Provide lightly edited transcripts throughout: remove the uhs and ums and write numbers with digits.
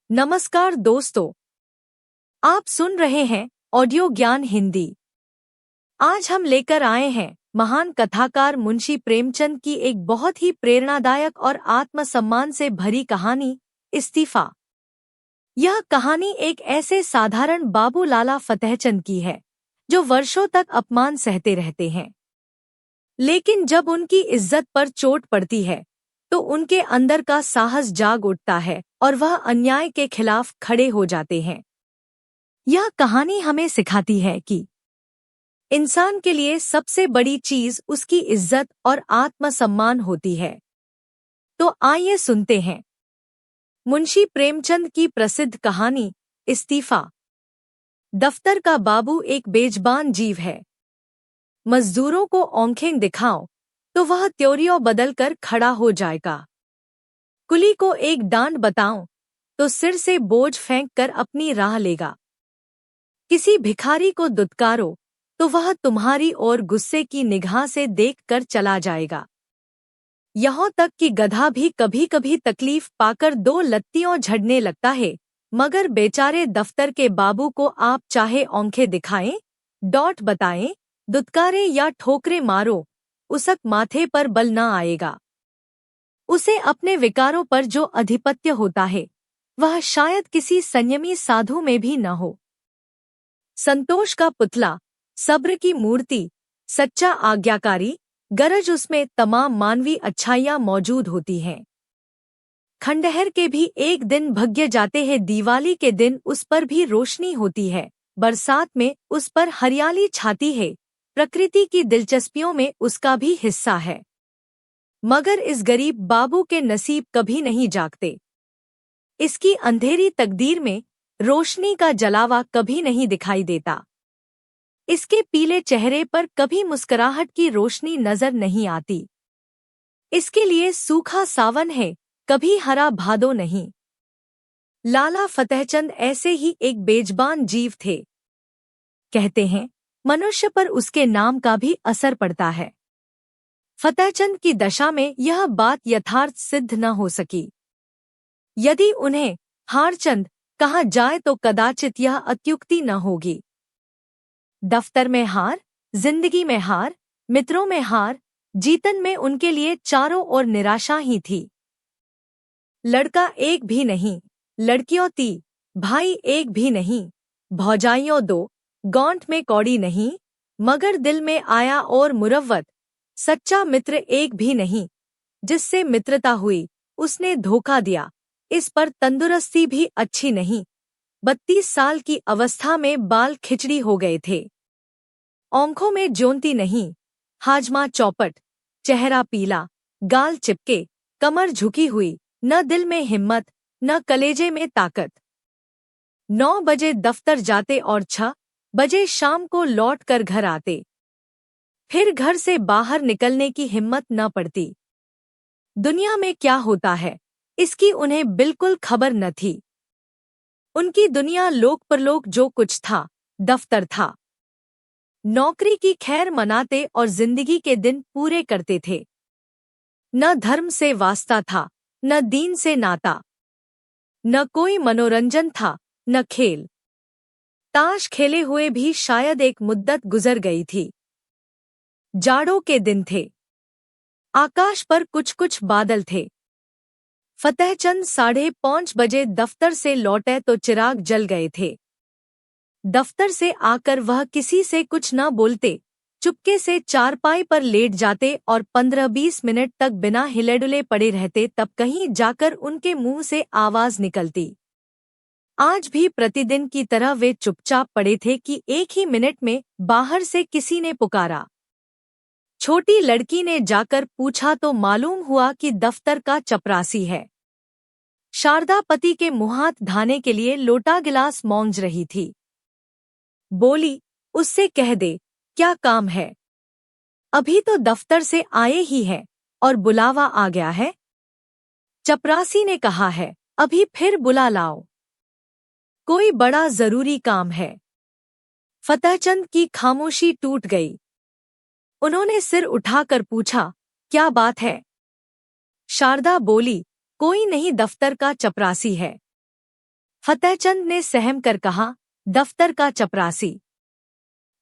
नमस्कार दोस्तों, आप सुन रहे हैं ऑडियो ज्ञान हिंदी। आज हम लेकर आए हैं महान कथाकार मुंशी प्रेमचंद की एक बहुत ही प्रेरणादायक और आत्मसम्मान से भरी कहानी, इस्तीफा। यह कहानी एक ऐसे साधारण बाबू लाला फतेहचंद की है जो वर्षों तक अपमान सहते रहते हैं, लेकिन जब उनकी इज्जत पर चोट पड़ती है तो उनके अंदर का साहस जाग उठता है और वह अन्याय के खिलाफ खड़े हो जाते हैं। यह कहानी हमें सिखाती है कि इंसान के लिए सबसे बड़ी चीज उसकी इज्जत और आत्मसम्मान होती है। तो आइए सुनते हैं मुंशी प्रेमचंद की प्रसिद्ध कहानी, इस्तीफा। दफ्तर का बाबू एक बेजबान जीव है। मजदूरों को आंखें दिखाओ तो वह त्योरियों बदलकर खड़ा हो जाएगा। कुली को एक डांट बताओ तो सिर से बोझ फेंक कर अपनी राह लेगा। किसी भिखारी को दुत्कारो तो वह तुम्हारी ओर गुस्से की निगाह से देखकर चला जाएगा। यहाँ तक कि गधा भी कभी कभी तकलीफ पाकर दो लत्तियों झड़ने लगता है, मगर बेचारे दफ्तर के बाबू को आप चाहे आंखें दिखाएं, डांट बताएं, दुत्कारे या ठोकरे मारो, उसक माथे पर बल न आएगा। उसे अपने विकारों पर जो आधिपत्य होता है वह शायद किसी संयमी साधु में भी न हो। संतोष का पुतला, सब्र की मूर्ति, सच्चा आज्ञाकारी, गरज उसमें तमाम मानवीय अच्छाइयाँ मौजूद होती हैं। खंडहर के भी एक दिन भग्य जाते हैं, दिवाली के दिन उस पर भी रोशनी होती है, बरसात में उस पर हरियाली छाती है, प्रकृति की दिलचस्पियों में उसका भी हिस्सा है। मगर इस गरीब बाबू के नसीब कभी नहीं जागते। इसकी अंधेरी तकदीर में रोशनी का जलावा कभी नहीं दिखाई देता। इसके पीले चेहरे पर कभी मुस्कुराहट की रोशनी नजर नहीं आती। इसके लिए सूखा सावन है, कभी हरा भादो नहीं। लाला फतेहचंद ऐसे ही एक बेजबान जीव थे। कहते हैं मनुष्य पर उसके नाम का भी असर पड़ता है। फतेहचंद की दशा में यह बात यथार्थ सिद्ध न हो सकी। यदि उन्हें हारचंद कहा जाए तो कदाचित यह अत्युक्ति न होगी। दफ्तर में हार, जिंदगी में हार, मित्रों में हार, जीतन में उनके लिए चारों ओर निराशा ही थी। लड़का एक भी नहीं, लड़कियों ती, भाई एक भी नहीं, भौजाइयों दो, गौंठ में कौड़ी नहीं, मगर दिल में आया और मुरव्वत, सच्चा मित्र एक भी नहीं। जिससे मित्रता हुई उसने धोखा दिया, इस पर तंदुरुस्ती भी अच्छी नहीं। 32 साल की अवस्था में बाल खिचड़ी हो गए थे। आंखों में ज्योंती नहीं, हाजमा चौपट, चेहरा पीला, गाल चिपके, कमर झुकी हुई, न दिल में हिम्मत, न कलेजे में ताकत। 9 बजे दफ्तर जाते और 6 बजे शाम को लौट कर घर आते। फिर घर से बाहर निकलने की हिम्मत न पड़ती। दुनिया में क्या होता है इसकी उन्हें बिल्कुल खबर न थी। उनकी दुनिया लोक परलोक जो कुछ था, दफ्तर था। नौकरी की खैर मनाते और जिंदगी के दिन पूरे करते थे। न धर्म से वास्ता था, न दीन से नाता, न कोई मनोरंजन था, न खेल। ताश खेले हुए भी शायद एक मुद्दत गुजर गई थी। जाड़ों के दिन थे। आकाश पर कुछ कुछ बादल थे। फतेहचंद 5:30 बजे दफ्तर से लौटे तो चिराग जल गए थे। दफ्तर से आकर वह किसी से कुछ न बोलते, चुपके से चारपाई पर लेट जाते और 15-20 मिनट तक बिना हिले-डुले पड़े रहते। तब कहीं जाकर उनके मुंह से आवाज निकलती। आज भी प्रतिदिन की तरह वे चुपचाप पड़े थे कि एक ही मिनट में बाहर से किसी ने पुकारा। छोटी लड़की ने जाकर पूछा तो मालूम हुआ कि दफ्तर का चपरासी है। शारदा पति के मुंहात धाने के लिए लोटा गिलास मांझ रही थी। बोली, उससे कह दे क्या काम है, अभी तो दफ्तर से आए ही है और बुलावा आ गया है। चपरासी ने कहा है, अभी फिर बुला लाओ, कोई बड़ा जरूरी काम है। फतेहचंद की खामोशी टूट गई। उन्होंने सिर उठाकर पूछा, क्या बात है? शारदा बोली, कोई नहीं, दफ्तर का चपरासी है। फतेहचंद ने सहम कर कहा, दफ्तर का चपरासी।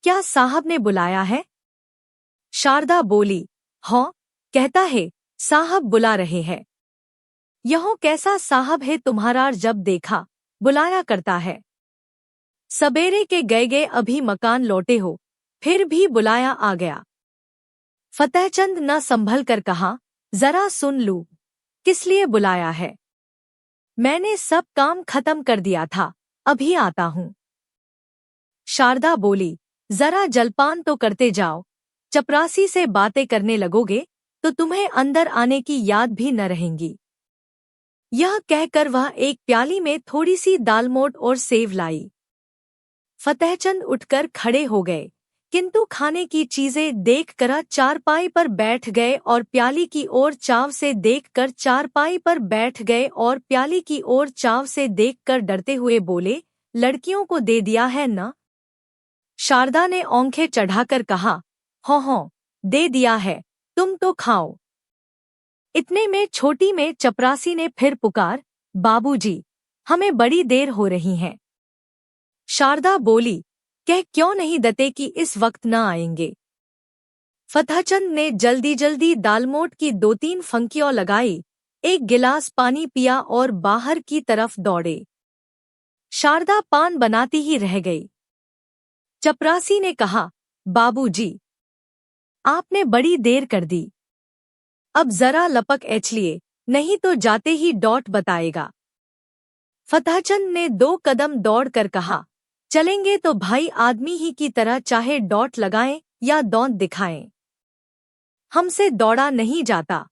क्या साहब ने बुलाया है? शारदा बोली, हाँ, कहता है साहब बुला रहे हैं। यहो कैसा साहब है तुम्हारा, जब देखा बुलाया करता है। सबेरे के गए अभी मकान लौटे हो, फिर भी बुलाया आ गया। फतेहचंद न संभल कर कहा, जरा सुन लूं, किस लिए बुलाया है? मैंने सब काम खत्म कर दिया था, अभी आता हूँ। शारदा बोली, जरा जलपान तो करते जाओ, चपरासी से बातें करने लगोगे तो तुम्हें अंदर आने की याद भी न रहेंगी। यह कहकर वह एक प्याली में थोड़ी सी दालमोट और सेव लाई। फतेहचंद उठकर खड़े हो गए, किंतु खाने की चीजें देखकर चारपाई पर बैठ गए और प्याली की ओर चाव से देखकर चारपाई पर बैठ गए और प्याली की ओर चाव से देखकर डरते हुए बोले, लड़कियों को दे दिया है न? शारदा ने आंखें चढ़ाकर कहा, हाँ, दे दिया है, तुम तो खाओ। इतने में छोटी में चपरासी ने फिर पुकार, बाबूजी, हमें बड़ी देर हो रही है। शारदा बोली, कह क्यों नहीं देते कि इस वक्त न आएंगे? फतेहचंद ने जल्दी जल्दी दालमोट की 2-3 फंकियों लगाई, एक गिलास पानी पिया और बाहर की तरफ दौड़े। शारदा पान बनाती ही रह गई। चपरासी ने कहा, बाबूजी, आपने बड़ी देर कर दी, अब जरा लपक लिए, नहीं तो जाते ही डॉट बताएगा। फतेहचंद ने 2 कदम दौड़कर कहा, चलेंगे तो भाई आदमी ही की तरह, चाहे डॉट लगाएं या दौंत दिखाएं, हमसे दौड़ा नहीं जाता,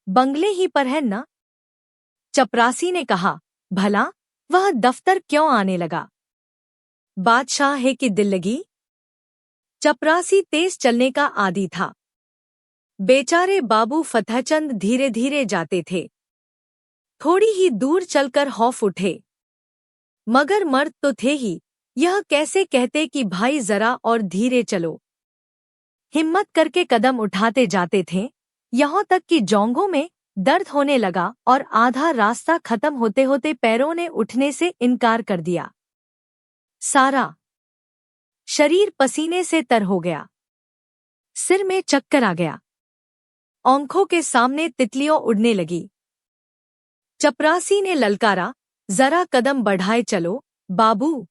बंगले ही पर है न? चपरासी ने कहा, भला वह दफ्तर क्यों आने लगा? बादशाह है कि दिल लगी? चपरासी तेज चलने का आदी था। बेचारे बाबू फतेहचंद धीरे धीरे जाते थे। थोड़ी ही दूर चलकर हौफ उठे, मगर मर्द तो थे ही, यह कैसे कहते कि भाई जरा और धीरे चलो। हिम्मत करके कदम उठाते जाते थे, यहाँ तक कि जोंघों में दर्द होने लगा और आधा रास्ता खत्म होते होते पैरों ने उठने से इनकार कर दिया। सारा शरीर पसीने से तर हो गया, सिर में चक्कर आ गया, आंखों के सामने तितलियां उड़ने लगी। चपरासी ने ललकारा, जरा कदम बढ़ाए चलो बाबू।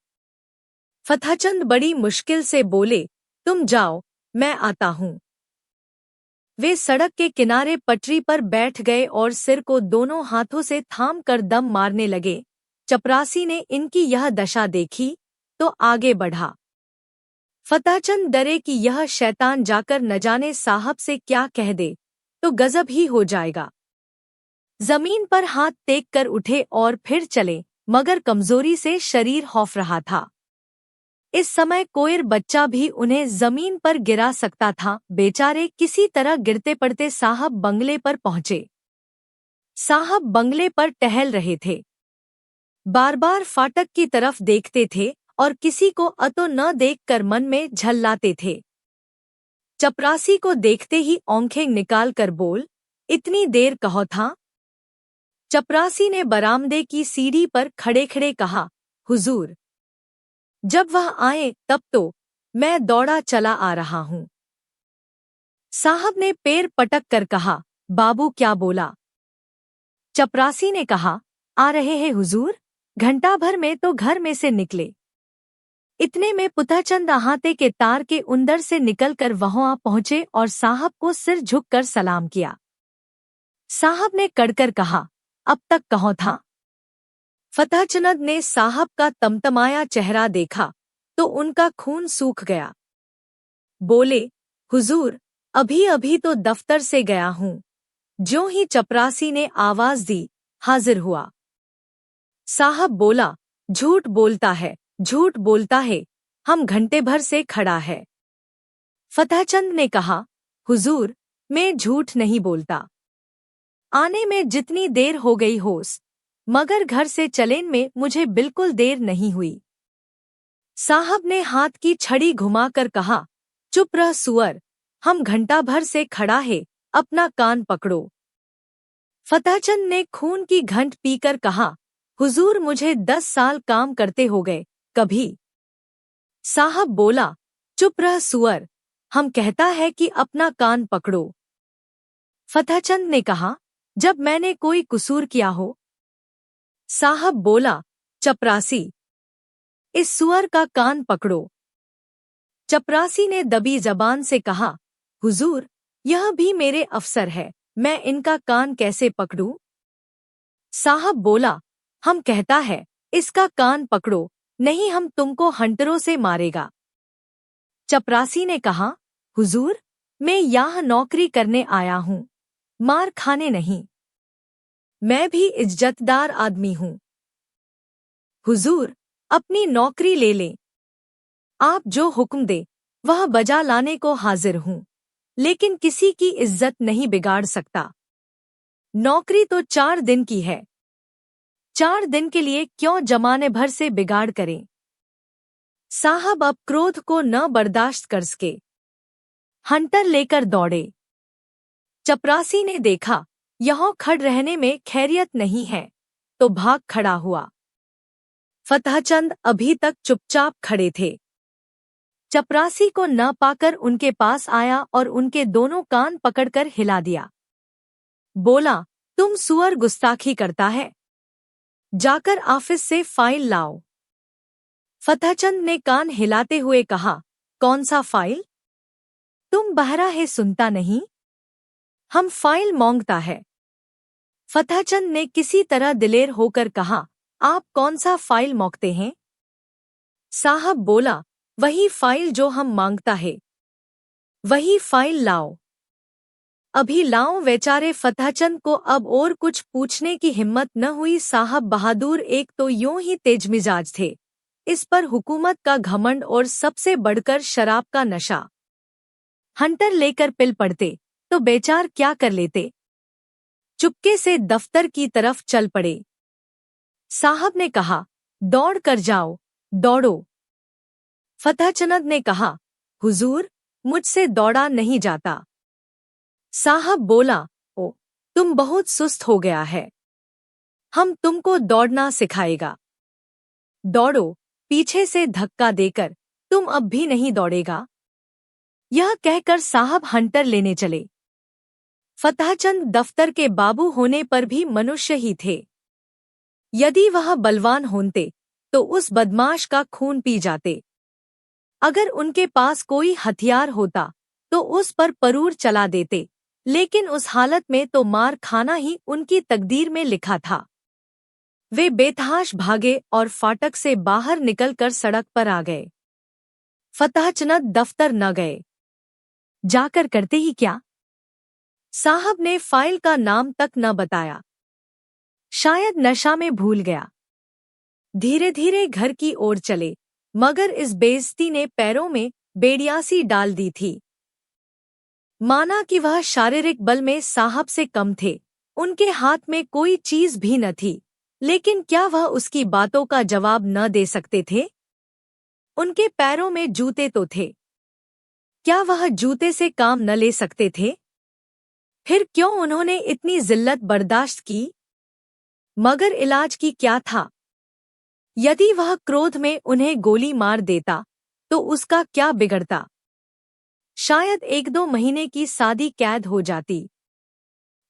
फतेहचंद बड़ी मुश्किल से बोले, तुम जाओ, मैं आता हूँ। वे सड़क के किनारे पटरी पर बैठ गए और सिर को दोनों हाथों से थाम कर दम मारने लगे। चपरासी ने इनकी यह दशा देखी तो आगे बढ़ा। फतेहचंद डरे कि यह शैतान जाकर न जाने साहब से क्या कह दे तो गजब ही हो जाएगा। जमीन पर हाथ टेक कर उठे और फिर चले, मगर कमजोरी से शरीर हौफ रहा था। इस समय कोयर बच्चा भी उन्हें जमीन पर गिरा सकता था। बेचारे किसी तरह गिरते पड़ते साहब बंगले पर पहुंचे। साहब बंगले पर टहल रहे थे, बार बार फाटक की तरफ देखते थे और किसी को अतो न देखकर मन में झल्लाते थे। चपरासी को देखते ही आंखें निकाल कर बोल, इतनी देर कहो था? चपरासी ने बरामदे की सीढ़ी पर खड़े खड़े कहा, हुजूर, जब वह आए तब तो मैं दौड़ा चला आ रहा हूँ। साहब ने पैर पटक कर कहा, बाबू क्या बोला? चपरासी ने कहा, आ रहे हैं हुजूर, घंटा भर में तो घर में से निकले। इतने में फतेहचंद अहाते के तार के अंदर से निकलकर वहां पहुंचे और साहब को सिर झुककर सलाम किया। साहब ने कड़कर कहा, अब तक कहाँ था? फतेहचंद ने साहब का तमतमाया चेहरा देखा तो उनका खून सूख गया। बोले, हुजूर, अभी अभी तो दफ्तर से गया हूँ। ज्यों ही चपरासी ने आवाज दी, हाजिर हुआ। साहब बोला, झूठ बोलता है, झूठ बोलता है, हम घंटे भर से खड़ा है। फतेहचंद ने कहा, हुजूर, मैं झूठ नहीं बोलता। आने में जितनी देर हो गई होस, मगर घर से चलेन में मुझे बिल्कुल देर नहीं हुई। साहब ने हाथ की छड़ी घुमाकर कहा, चुप रह सुअर, हम घंटा भर से खड़ा है, अपना कान पकड़ो। फतेहचंद ने खून की घंट पीकर कहा, हुजूर मुझे 10 साल काम करते हो गए, कभी। साहब बोला, चुप रह सुअर, हम कहता है कि अपना कान पकड़ो। फतहचंद ने कहा, जब मैंने कोई कसूर किया हो। साहब बोला, चपरासी, इस सुअर का कान पकड़ो। चपरासी ने दबी जबान से कहा, हुजूर, यह भी मेरे अफसर है, मैं इनका कान कैसे पकड़ूं? साहब बोला, हम कहता है, इसका कान पकड़ो, नहीं हम तुमको हंटरों से मारेगा। चपरासी ने कहा, हुजूर, मैं यहाँ नौकरी करने आया हूँ, मार खाने नहीं। मैं भी इज्जतदार आदमी हूँ। हुजूर, अपनी नौकरी ले लें। आप जो हुक्म दे वह बजा लाने को हाजिर हूँ, लेकिन किसी की इज्जत नहीं बिगाड़ सकता। नौकरी तो 4 दिन की है, 4 दिन के लिए क्यों जमाने भर से बिगाड़ करें। साहब अब क्रोध को न बर्दाश्त कर सके, हंटर लेकर दौड़े। चपरासी ने देखा यहाँ खड़ रहने में खैरियत नहीं है, तो भाग खड़ा हुआ। फतहचंद अभी तक चुपचाप खड़े थे। चपरासी को न पाकर उनके पास आया और उनके दोनों कान पकड़कर हिला दिया। बोला, तुम सुअर गुस्ताखी करता है, जाकर ऑफिस से फाइल लाओ। फतहचंद ने कान हिलाते हुए कहा, कौन सा फाइल? तुम बहरा है, सुनता नहीं? हम फाइल मांगता है। फतहचंद ने किसी तरह दिलेर होकर कहा, आप कौन सा फाइल मांगते हैं? साहब बोला, वही फाइल जो हम मांगता है, वही फाइल लाओ। अभी लाओ। बेचारे फतहचंद को अब और कुछ पूछने की हिम्मत न हुई। साहब बहादुर एक तो यूं ही तेजमिजाज थे, इस पर हुकूमत का घमंड और सबसे बढ़कर शराब का नशा। हंटर लेकर पिल पड़ते तो बेचार क्या कर लेते। चुपके से दफ्तर की तरफ चल पड़े। साहब ने कहा, दौड़ कर जाओ, दौड़ो। फतहचंद ने कहा, हुजूर, मुझसे दौड़ा नहीं जाता। साहब बोला, ओ, तुम बहुत सुस्त हो गया है, हम तुमको दौड़ना सिखाएगा। दौड़ो। पीछे से धक्का देकर, तुम अब भी नहीं दौड़ेगा। यह कहकर साहब हंटर लेने चले। फतहचंद दफ्तर के बाबू होने पर भी मनुष्य ही थे। यदि वह बलवान होते तो उस बदमाश का खून पी जाते। अगर उनके पास कोई हथियार होता तो उस पर परूर चला देते, लेकिन उस हालत में तो मार खाना ही उनकी तकदीर में लिखा था। वे बेतहाश भागे और फाटक से बाहर निकलकर सड़क पर आ गए। फतहचंद दफ्तर न गए। जाकर करते ही क्या? साहब ने फाइल का नाम तक न बताया। शायद नशा में भूल गया। धीरे धीरे घर की ओर चले, मगर इस बेइज्जती ने पैरों में बेड़ियासी डाल दी थी। माना कि वह शारीरिक बल में साहब से कम थे, उनके हाथ में कोई चीज भी न थी, लेकिन क्या वह उसकी बातों का जवाब न दे सकते थे? उनके पैरों में जूते तो थे, क्या वह जूते से काम न ले सकते थे? फिर क्यों उन्होंने इतनी जिल्लत बर्दाश्त की? मगर इलाज की क्या था? यदि वह क्रोध में उन्हें गोली मार देता तो उसका क्या बिगड़ता? शायद 1-2 महीने की सादी कैद हो जाती।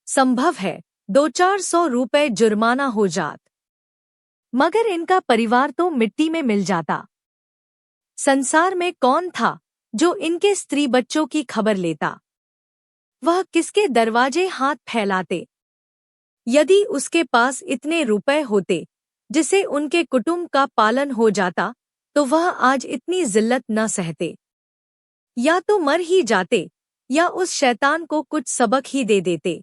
संभव है 200-400 रुपए जुर्माना हो जात, मगर इनका परिवार तो मिट्टी में मिल जाता। संसार में कौन था जो इनके स्त्री बच्चों की खबर लेता? वह किसके दरवाजे हाथ फैलाते? यदि उसके पास इतने रुपए होते जिसे उनके कुटुंब का पालन हो जाता, तो वह आज इतनी जिल्लत न सहते। या तो मर ही जाते या उस शैतान को कुछ सबक ही दे देते।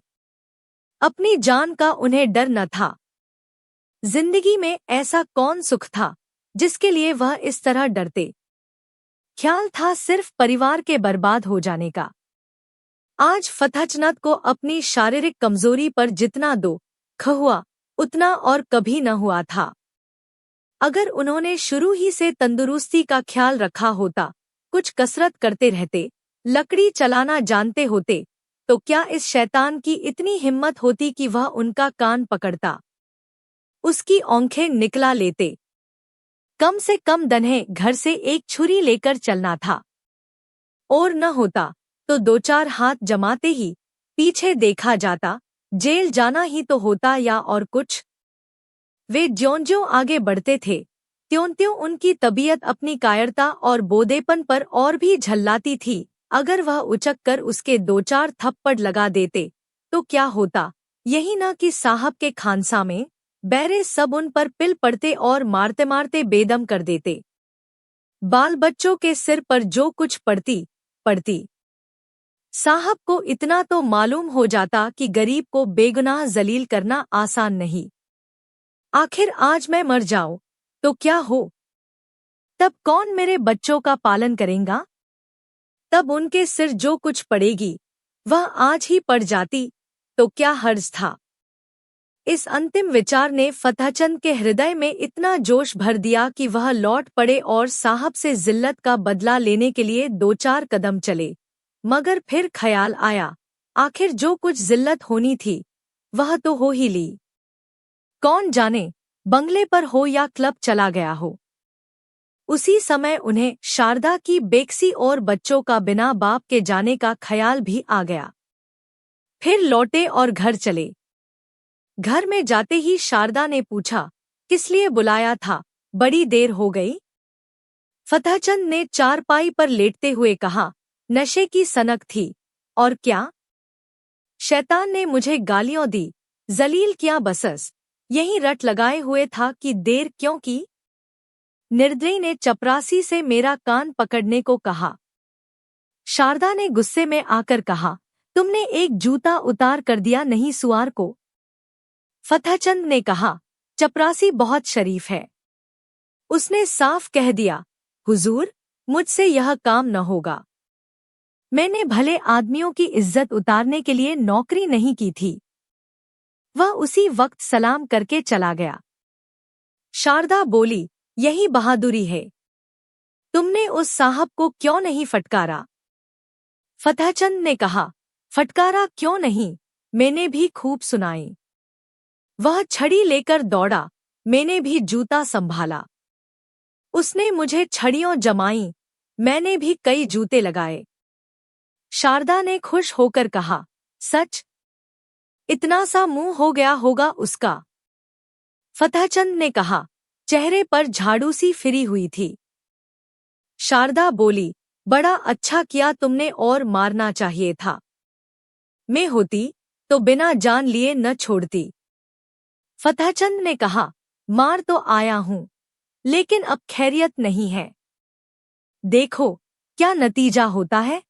अपनी जान का उन्हें डर न था। जिंदगी में ऐसा कौन सुख था जिसके लिए वह इस तरह डरते? ख्याल था सिर्फ परिवार के बर्बाद हो जाने का। आज फतहचंद को अपनी शारीरिक कमजोरी पर जितना दुख हुआ उतना और कभी न हुआ था। अगर उन्होंने शुरू ही से तंदुरुस्ती का ख्याल रखा होता, कुछ कसरत करते रहते, लकड़ी चलाना जानते होते, तो क्या इस शैतान की इतनी हिम्मत होती कि वह उनका कान पकड़ता? उसकी आंखें निकला लेते। कम से कम दन्हे घर से एक छुरी लेकर चलना था, और न होता तो दो चार हाथ जमाते ही पीछे देखा जाता, जेल जाना ही तो होता या और कुछ। वे ज्यों-ज्यों आगे बढ़ते थे, त्यों-त्यों उनकी तबीयत अपनी कायरता और बोदेपन पर और भी झल्लाती थी। अगर वह उचक कर उसके दो चार थप्पड़ लगा देते तो क्या होता, यही न कि साहब के खानसामे बैरे सब उन पर पिल पड़ते और मारते मारते बेदम कर देते। बाल बच्चों के सिर पर जो कुछ पड़ती। साहब को इतना तो मालूम हो जाता कि गरीब को बेगुनाह जलील करना आसान नहीं। आखिर आज मैं मर जाऊं तो क्या हो? तब कौन मेरे बच्चों का पालन करेगा? तब उनके सिर जो कुछ पड़ेगी वह आज ही पड़ जाती तो क्या हर्ज था? इस अंतिम विचार ने फतहचंद के हृदय में इतना जोश भर दिया कि वह लौट पड़े और साहब से जिल्लत का बदला लेने के लिए दो चार कदम चले। मगर फिर ख्याल आया, आखिर जो कुछ जिल्लत होनी थी वह तो हो ही ली। कौन जाने बंगले पर हो या क्लब चला गया हो। उसी समय उन्हें शारदा की बेकसी और बच्चों का बिना बाप के जाने का ख्याल भी आ गया। फिर लौटे और घर चले। घर में जाते ही शारदा ने पूछा, किस लिए बुलाया था, बड़ी देर हो गई? फतहचंद ने चारपाई पर लेटते हुए कहा, नशे की सनक थी, और क्या? शैतान ने मुझे गालियां दी, जलील किया, बसस यही रट लगाए हुए था कि देर क्यों की? निर्दयी ने चपरासी से मेरा कान पकड़ने को कहा। शारदा ने गुस्से में आकर कहा, तुमने एक जूता उतार कर दिया नहीं सुआर को? फतहचंद ने कहा, चपरासी बहुत शरीफ है, उसने साफ कह दिया, हुजूर मुझसे यह काम न होगा। मैंने भले आदमियों की इज्जत उतारने के लिए नौकरी नहीं की थी। वह उसी वक्त सलाम करके चला गया। शारदा बोली, यही बहादुरी है, तुमने उस साहब को क्यों नहीं फटकारा? फतहचंद ने कहा, फटकारा क्यों नहीं, मैंने भी खूब सुनाई। वह छड़ी लेकर दौड़ा, मैंने भी जूता संभाला। उसने मुझे छड़ियों जमाई, मैंने भी कई जूते लगाए। शारदा ने खुश होकर कहा, सच? इतना सा मुंह हो गया होगा उसका? फतहचंद ने कहा, चेहरे पर झाड़ू सी फिरी हुई थी। शारदा बोली, बड़ा अच्छा किया तुमने, और मारना चाहिए था। मैं होती तो बिना जान लिए न छोड़ती। फतहचंद ने कहा, मार तो आया हूं, लेकिन अब खैरियत नहीं है। देखो क्या नतीजा होता है।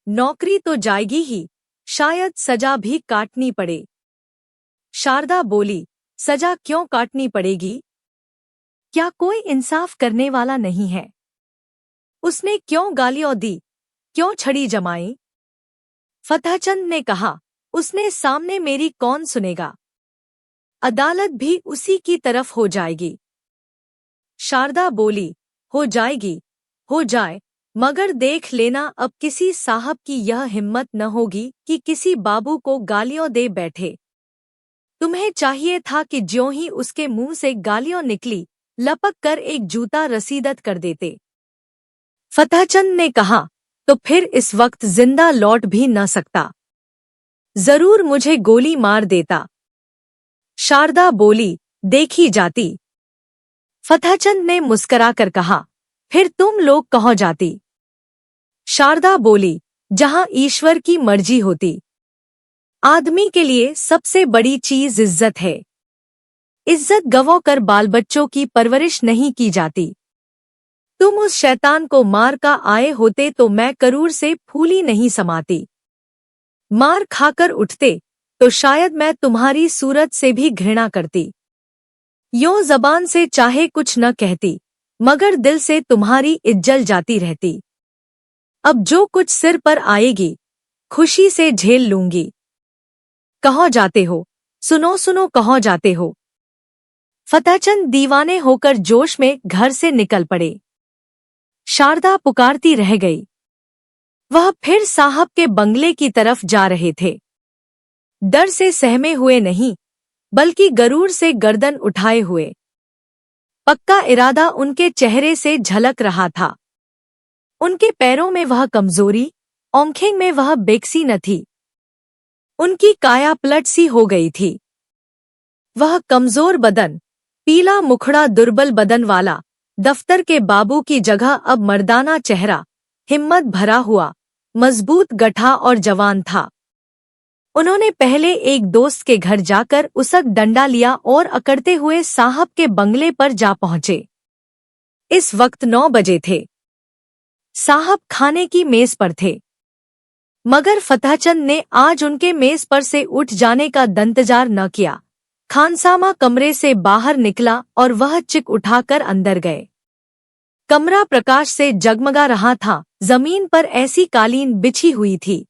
नौकरी तो जाएगी ही, शायद सजा भी काटनी पड़े। शारदा बोली, सजा क्यों काटनी पड़ेगी? क्या कोई इंसाफ करने वाला नहीं है? उसने क्यों गालियां दी, क्यों छड़ी जमाई? फतहचंद ने कहा, उसने सामने मेरी कौन सुनेगा, अदालत भी उसी की तरफ हो जाएगी। शारदा बोली, हो जाएगी, हो जाए, मगर देख लेना अब किसी साहब की यह हिम्मत न होगी कि किसी बाबू को गालियां दे बैठे। तुम्हें चाहिए था कि ज्यों ही उसके मुंह से गालियां निकली, लपक कर एक जूता रसीदत कर देते। फतहचंद ने कहा, तो फिर इस वक्त जिंदा लौट भी न सकता, जरूर मुझे गोली मार देता। शारदा बोली, देखी जाती। फतहचंद ने मुस्कराकर कहा, फिर तुम लोग कहाँ जाती? शारदा बोली, जहां ईश्वर की मर्जी होती। आदमी के लिए सबसे बड़ी चीज इज्जत है। इज्जत गंवा कर बाल बच्चों की परवरिश नहीं की जाती। तुम उस शैतान को मार का आए होते तो मैं करूर से फूली नहीं समाती। मार खाकर उठते तो शायद मैं तुम्हारी सूरत से भी घृणा करती। यों जबान से चाहे कुछ न कहती, मगर दिल से तुम्हारी इज्जत जाती रहती। अब जो कुछ सिर पर आएगी, खुशी से झेल लूंगी। कहाँ जाते हो? सुनो सुनो, कहाँ जाते हो? फतहचंद दीवाने होकर जोश में घर से निकल पड़े। शारदा पुकारती रह गई। वह फिर साहब के बंगले की तरफ जा रहे थे। डर से सहमे हुए नहीं, बल्कि गरूर से गर्दन उठाए हुए। पक्का इरादा उनके चेहरे से झलक रहा था। उनके पैरों में वह कमजोरी, आंखें में वह बेकसी न थी। उनकी काया पलट सी हो गई थी। वह कमजोर बदन, पीला मुखड़ा, दुर्बल बदन वाला दफ्तर के बाबू की जगह अब मर्दाना चेहरा, हिम्मत भरा हुआ, मजबूत गठा और जवान था। उन्होंने पहले एक दोस्त के घर जाकर उसक डंडा लिया और अकड़ते हुए साहब के बंगले पर जा पहुंचे। इस वक्त 9 बजे थे। साहब खाने की मेज पर थे, मगर फतहचंद ने आज उनके मेज पर से उठ जाने का दंतजार न किया। खानसामा कमरे से बाहर निकला और वह चिक उठाकर अंदर गए। कमरा प्रकाश से जगमगा रहा था। जमीन पर ऐसी कालीन बिछी हुई थी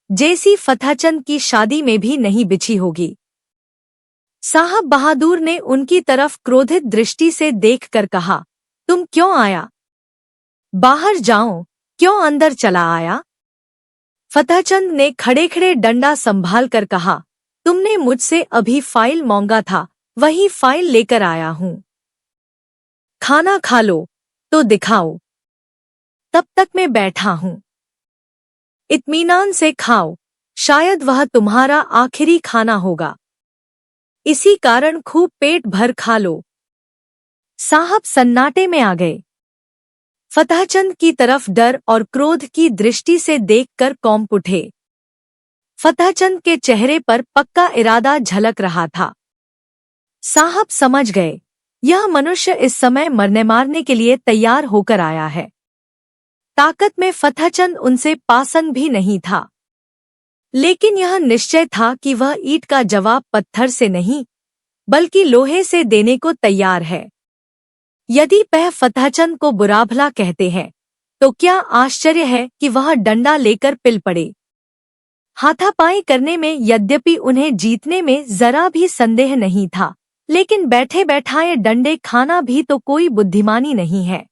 जैसी फतहचंद की शादी में भी नहीं बिछी होगी। साहब बहादुर ने उनकी तरफ क्रोधित दृष्टि से देखकर कहा, तुम क्यों आया? बाहर जाओ, क्यों अंदर चला आया? फतहचंद ने खड़े खड़े डंडा संभाल कर कहा, तुमने मुझसे अभी फाइल मांगा था, वही फाइल लेकर आया हूं। खाना खा लो तो दिखाओ, तब तक मैं बैठा हूं। इत्मीनान से खाओ, शायद वह तुम्हारा आखिरी खाना होगा, इसी कारण खूब पेट भर खा लो। साहब सन्नाटे में आ गए। फतहचंद की तरफ डर और क्रोध की दृष्टि से देखकर कौंप उठे। फतहचंद के चेहरे पर पक्का इरादा झलक रहा था। साहब समझ गए, यह मनुष्य इस समय मरने मारने के लिए तैयार होकर आया है। ताकत में फतहचंद उनसे पासंग भी नहीं था, लेकिन यह निश्चय था कि वह ईंट का जवाब पत्थर से नहीं बल्कि लोहे से देने को तैयार है। यदि वह फतहचंद को बुरा भला कहते हैं तो क्या आश्चर्य है कि वह डंडा लेकर पिल पड़े। हाथापाई करने में यद्यपि उन्हें जीतने में जरा भी संदेह नहीं था, लेकिन बैठे बैठाए डंडे खाना भी तो कोई बुद्धिमानी नहीं है।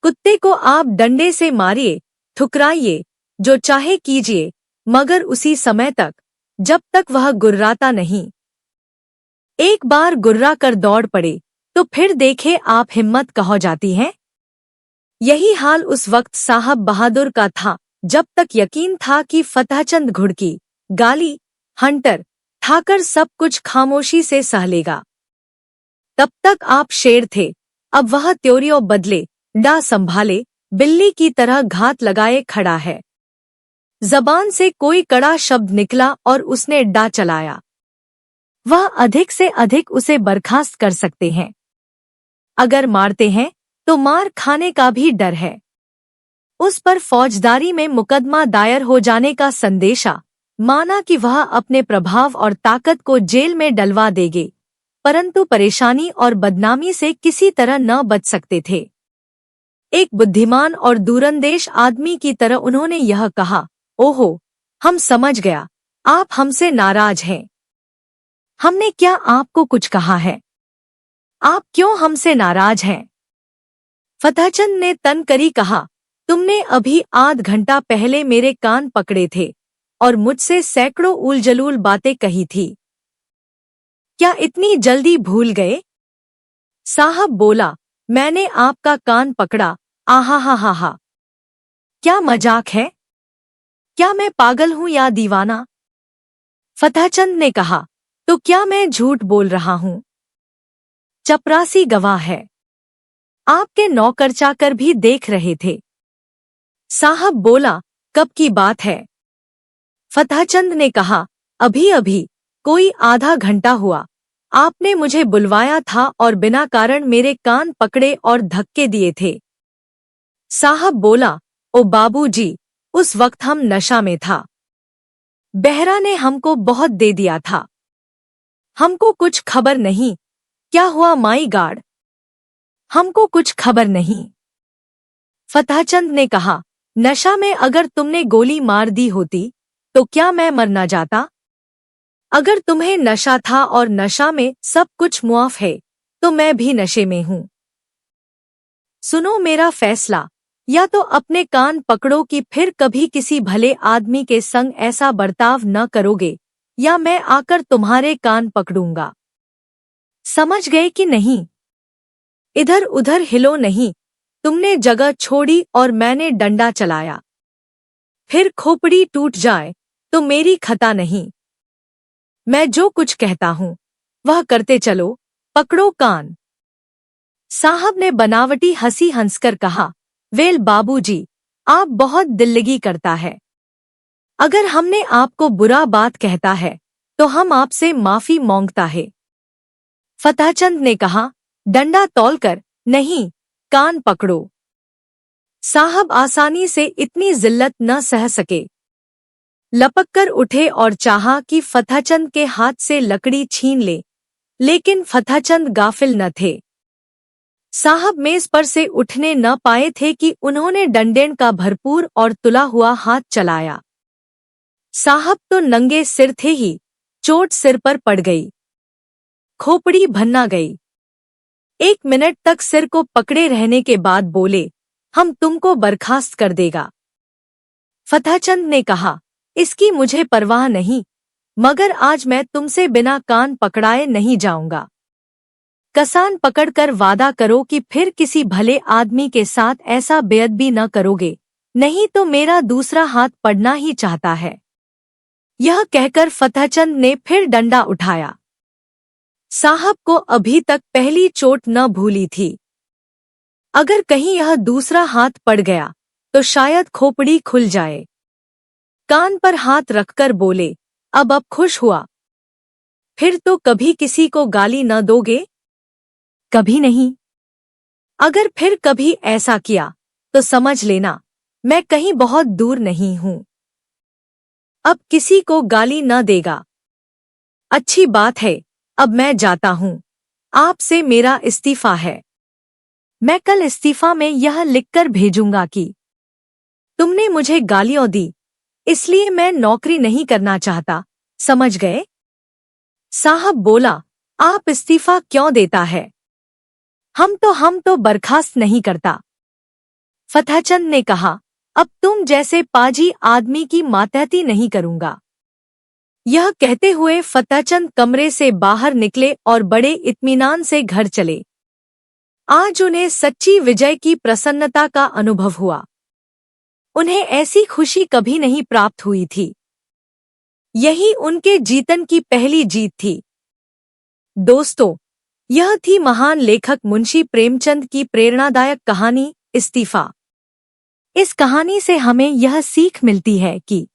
कुत्ते को आप डंडे से मारिए, ठुकराइए, जो चाहे कीजिए, मगर उसी समय तक जब तक वह गुर्राता नहीं। एक बार गुर्रा कर दौड़ पड़े तो फिर देखे आप हिम्मत कहाँ जाती है। यही हाल उस वक्त साहब बहादुर का था। जब तक यकीन था कि फतहचंद घुड़की, गाली, हंटर, ठाकर सब कुछ खामोशी से सह लेगा, तब तक आप शेर थे। अब वह त्योरियों बदले, डा संभाले, बिल्ली की तरह घात लगाए खड़ा है। जबान से कोई कड़ा शब्द निकला और उसने डा चलाया। वह अधिक से अधिक उसे बर्खास्त कर सकते हैं। अगर मारते हैं तो मार खाने का भी डर है। उस पर फौजदारी में मुकदमा दायर हो जाने का संदेशा, माना कि वह अपने प्रभाव और ताकत को जेल में डलवा देंगे, परंतु परेशानी और बदनामी से किसी तरह न बच सकते थे। एक बुद्धिमान और दूरंदेश आदमी की तरह उन्होंने यह कहा, ओहो, हम समझ गया, आप हमसे नाराज हैं। हमने क्या आपको कुछ कहा है? आप क्यों हमसे नाराज हैं? फतहचंद ने तनकरी कहा, तुमने अभी आध घंटा पहले मेरे कान पकड़े थे और मुझसे सैकड़ों उलझलूल बातें कही थी। क्या इतनी जल्दी भूल गए? साहब बोला, मैंने आपका कान पकड़ा, आहा हा हा हा। क्या मजाक है? क्या मैं पागल हूं या दीवाना? फतहचंद ने कहा, तो क्या मैं झूठ बोल रहा हूं? चपरासी गवाह है, आपके नौकर चाकर भी देख रहे थे। साहब बोला, कब की बात है? फतहचंद ने कहा, अभी अभी, कोई आधा घंटा हुआ। आपने मुझे बुलवाया था और बिना कारण मेरे कान पकड़े और धक्के दिए थे। साहब बोला, ओ बाबूजी, उस वक्त हम नशा में था। बहरा ने हमको बहुत दे दिया था। हमको कुछ खबर नहीं। क्या हुआ माई गॉड? हमको कुछ खबर नहीं। फतहचंद ने कहा, नशा में अगर तुमने गोली मार दी होती तो क्या मैं मर न जाता? अगर तुम्हें नशा था और नशा में सब कुछ मुआफ है तो मैं भी नशे में हूं। सुनो मेरा फैसला, या तो अपने कान पकड़ो कि फिर कभी किसी भले आदमी के संग ऐसा बर्ताव न करोगे, या मैं आकर तुम्हारे कान पकड़ूंगा। समझ गए कि नहीं? इधर उधर हिलो नहीं। तुमने जगह छोड़ी और मैंने डंडा चलाया। फिर खोपड़ी टूट जाए तो मेरी खता नहीं। मैं जो कुछ कहता हूं वह करते चलो, पकड़ो कान। साहब ने बनावटी हंसी हंसकर कहा, वेल बाबूजी, आप बहुत दिल्लगी करता है। अगर हमने आपको बुरा बात कहता है तो हम आपसे माफी मांगता है। फतहचंद ने कहा, डंडा तौलकर नहीं, कान पकड़ो। साहब आसानी से इतनी जिल्लत न सह सके। लपककर उठे और चाहा कि फतहचंद के हाथ से लकड़ी छीन ले, लेकिन फतहचंद गाफिल न थे। साहब मेज पर से उठने न पाए थे कि उन्होंने डंडेन का भरपूर और तुला हुआ हाथ चलाया। साहब तो नंगे सिर थे ही, चोट सिर पर पड़ गई। खोपड़ी भन्ना गई। 1 मिनट तक सिर को पकड़े रहने के बाद बोले, हम तुमको बर्खास्त कर देगा। फतहचंद ने कहा, इसकी मुझे परवाह नहीं, मगर आज मैं तुमसे बिना कान पकड़ाए नहीं जाऊंगा। कसान पकड़कर वादा करो कि फिर किसी भले आदमी के साथ ऐसा बेअदबी न करोगे, नहीं तो मेरा दूसरा हाथ पड़ना ही चाहता है। यह कहकर फतहचंद ने फिर डंडा उठाया। साहब को अभी तक पहली चोट न भूली थी। अगर कहीं यह दूसरा हाथ पड़ गया तो शायद खोपड़ी खुल जाए। कान पर हाथ रखकर बोले, अब खुश हुआ? फिर तो कभी किसी को गाली न दोगे? कभी नहीं। अगर फिर कभी ऐसा किया तो समझ लेना मैं कहीं बहुत दूर नहीं हूं। अब किसी को गाली न देगा। अच्छी बात है, अब मैं जाता हूं। आपसे मेरा इस्तीफा है। मैं कल इस्तीफा में यह लिखकर भेजूंगा कि तुमने मुझे गालियां दी, इसलिए मैं नौकरी नहीं करना चाहता, समझ गए? साहब बोला, आप इस्तीफा क्यों देता है? हम तो बर्खास्त नहीं करता। फतहचंद ने कहा, अब तुम जैसे पाजी आदमी की मातहती नहीं करूंगा। यह कहते हुए फतहचंद कमरे से बाहर निकले और बड़े इत्मीनान से घर चले। आज उन्हें सच्ची विजय की प्रसन्नता का अनुभव हुआ। उन्हें ऐसी खुशी कभी नहीं प्राप्त हुई थी। यही उनके जीवन की पहली जीत थी। दोस्तों, यह थी महान लेखक मुंशी प्रेमचंद की प्रेरणादायक कहानी इस्तीफा। इस कहानी से हमें यह सीख मिलती है कि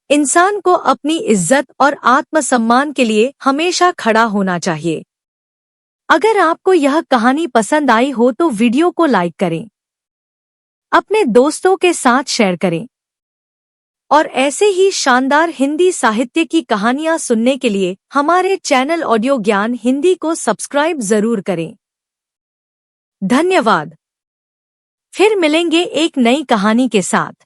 इंसान को अपनी इज्जत और आत्मसम्मान के लिए हमेशा खड़ा होना चाहिए। अगर आपको यह कहानी पसंद आई हो तो वीडियो को लाइक करें, अपने दोस्तों के साथ शेयर करें और ऐसे ही शानदार हिंदी साहित्य की कहानियां सुनने के लिए हमारे चैनल ऑडियो ज्ञान हिंदी को सब्सक्राइब जरूर करें। धन्यवाद। फिर मिलेंगे एक नई कहानी के साथ।